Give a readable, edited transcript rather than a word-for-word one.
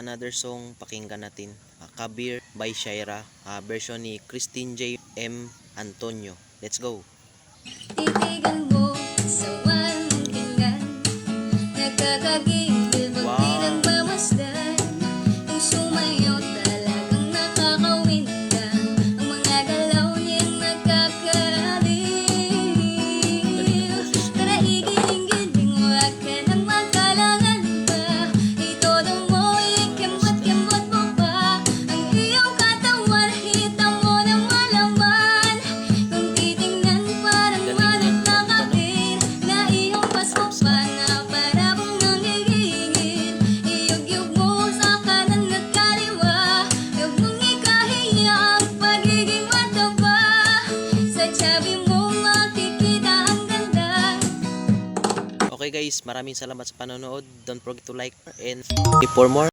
Another song pakinggan natin, Kabir by Shaira, version ni Christine J. M. Antonio. Let's go. Titigan mo sa walang ganyan, nakakagigil pag di nagmamasdan. Yung sumayaw talagang nakakawindan, ang mga galaw niyang nakakaaliw. Tara igiling-giling, huwag ka nang magkalangan pa. Itodo mo, ikembot-kembot mo pa ang iyong katawan, hita mo ng malaman. Kung titingnan parang manok na kabir, na iyong pasok pa na para bang nanggigigil. Iyog-yog mo sa kanan at kaliwa, huwag mong ikahiya ang pagiging mataba. Sa tiyabi mo makikita ang ganda. Okay guys, maraming salamat sa panonood. Don't forget to like and for more